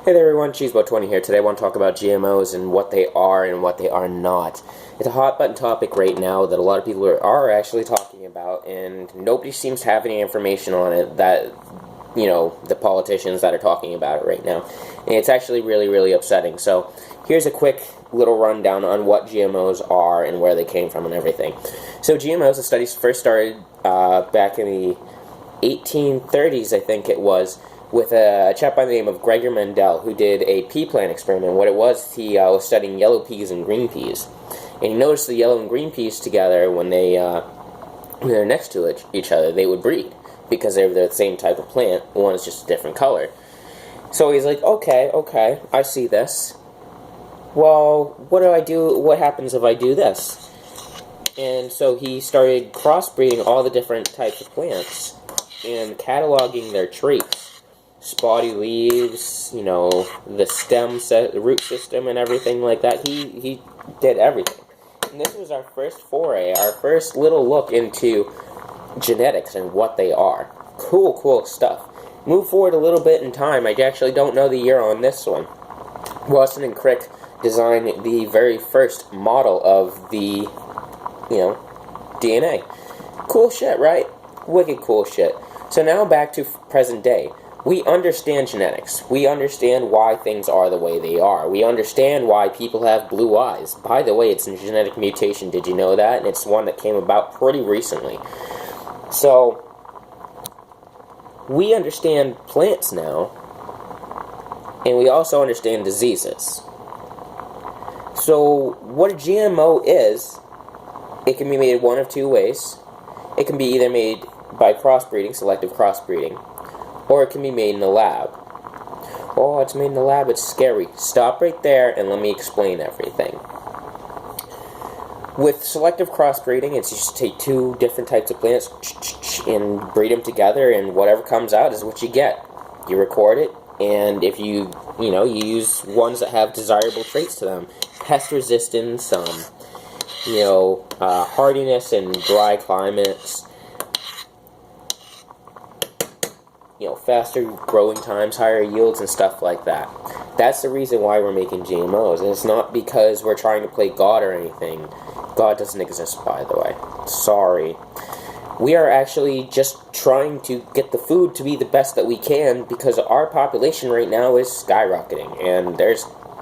Hey there everyone, Cheesebo20 here. Today I want to talk about GMOs and what they are and what they are not. It's a hot button topic right now that a lot of people are actually talking about, and nobody seems to have any information on it that, you know, the politicians that are talking about it right now. And it's actually really, really upsetting. So here's a quick little rundown on what GMOs are and where they came from and everything. So GMOs, the studies first started back in the 1830s, I think it was, with a chap by the name of Gregor Mendel, who did a pea plant experiment. What it was, he was studying yellow peas and green peas. And he noticed the yellow and green peas together, when they're next to each other, they would breed, because they're the same type of plant. One is just a different color. So he's like, okay, I see this. Well, what do I do? What happens if I do this? And so he started crossbreeding all the different types of plants and cataloging their traits. Spotty leaves, you know, the stem set, the root system and everything like that. He did everything. And this was our first foray, our first little look into genetics and what they are. Cool stuff. Move forward a little bit in time. I actually don't know the year on this one. Watson and Crick designed the very first model of the, you know, DNA. Cool shit, right? Wicked cool shit. So now back to present day. We understand genetics. We understand why things are the way they are. We understand why people have blue eyes. By the way, it's a genetic mutation. Did you know that? And it's one that came about pretty recently. So, we understand plants now, and we also understand diseases. So, what a GMO is, it can be made one of two ways. It can be either made by crossbreeding, selective crossbreeding, or it can be made in the lab. Oh, it's made in the lab, it's scary. Stop right there and let me explain everything. With selective crossbreeding, it's just take two different types of plants and breed them together, and whatever comes out is what you get. You record it, and if you use ones that have desirable traits to them. Pest resistance, hardiness in dry climates, faster growing times, higher yields, and stuff like that. That's the reason why we're making GMOs, and it's not because we're trying to play God or anything. God doesn't exist, by the way. Sorry. We are actually just trying to get the food to be the best that we can, because our population right now is skyrocketing, and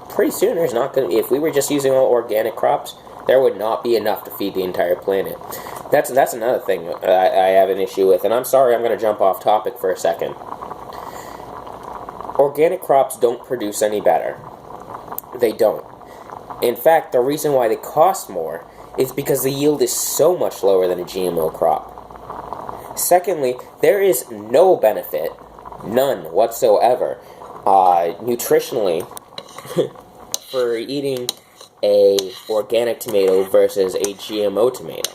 pretty soon there's not going to, if we were just using all organic crops, there would not be enough to feed the entire planet. That's another thing I have an issue with, and I'm sorry, I'm going to jump off topic for a second. Organic crops don't produce any better. They don't. In fact, the reason why they cost more is because the yield is so much lower than a GMO crop. Secondly, there is no benefit, none whatsoever, nutritionally, for eating a organic tomato versus a GMO tomato.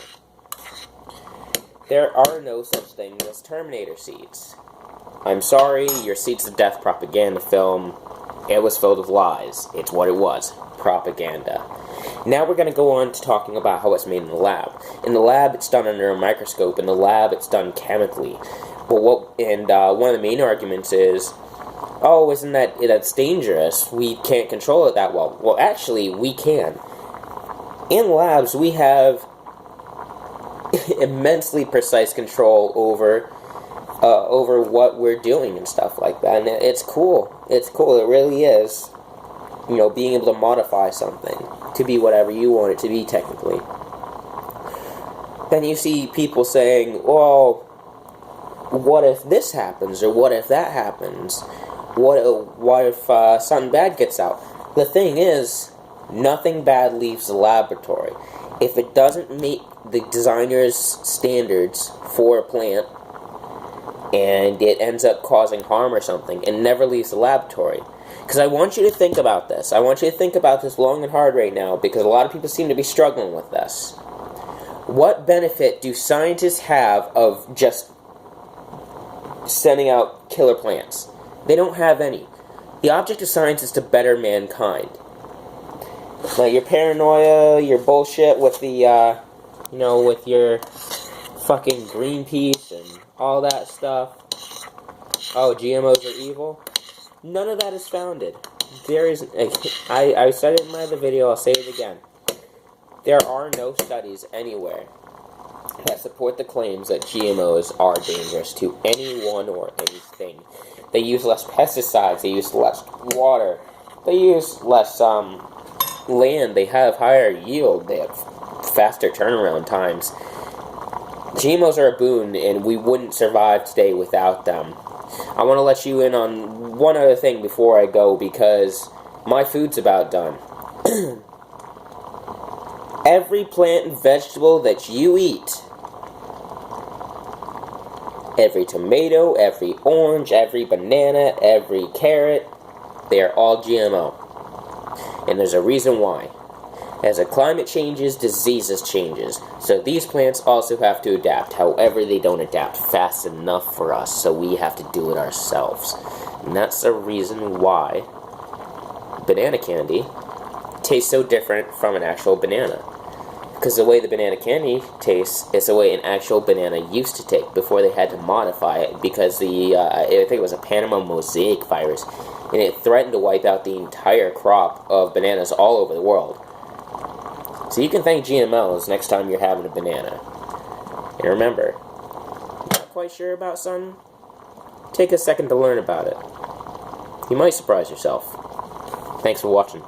There are no such things as Terminator seeds. I'm sorry, your Seeds of Death propaganda film, it was filled with lies. It's what it was, propaganda. Now we're going to go on to talking about how it's made in the lab. In the lab, it's done under a microscope. In the lab, it's done chemically. But one of the main arguments is, oh, isn't that's dangerous? We can't control it that well. Well, actually, we can. In labs, we have immensely precise control over what we're doing and stuff like that, and it's cool. It's cool. It really is. Being able to modify something to be whatever you want it to be, technically. Then you see people saying, well, what if this happens, or what if that happens? What if something bad gets out? The thing is, nothing bad leaves the laboratory. If it doesn't meet the designer's standards for a plant, and it ends up causing harm or something, it never leaves the laboratory. Because I want you to think about this. I want you to think about this long and hard right now, because a lot of people seem to be struggling with this. What benefit do scientists have of just sending out killer plants? They don't have any. The object of science is to better mankind. Now, your paranoia, your bullshit with the, with your fucking Greenpeace and all that stuff. Oh, GMOs are evil? None of that is founded. There is, I said it in my other video, I'll say it again. There are no studies anywhere that support the claims that GMOs are dangerous to anyone or anything. They use less pesticides, they use less water, they use less land, they have higher yield, they have faster turnaround times. GMOs are a boon, and we wouldn't survive today without them. I want to let you in on one other thing before I go, because my food's about done. Every plant and vegetable that you eat, every tomato, every orange, every banana, every carrot, they are all GMO. And there's a reason why. As the climate changes, diseases changes. So these plants also have to adapt. However, they don't adapt fast enough for us, so we have to do it ourselves. And that's the reason why banana candy tastes so different from an actual banana. Because the way the banana candy tastes is the way an actual banana used to taste before they had to modify it, because I think it was a Panama mosaic virus, and it threatened to wipe out the entire crop of bananas all over the world. So you can thank GMOs next time you're having a banana. And remember, not quite sure about something? Take a second to learn about it. You might surprise yourself. Thanks for watching.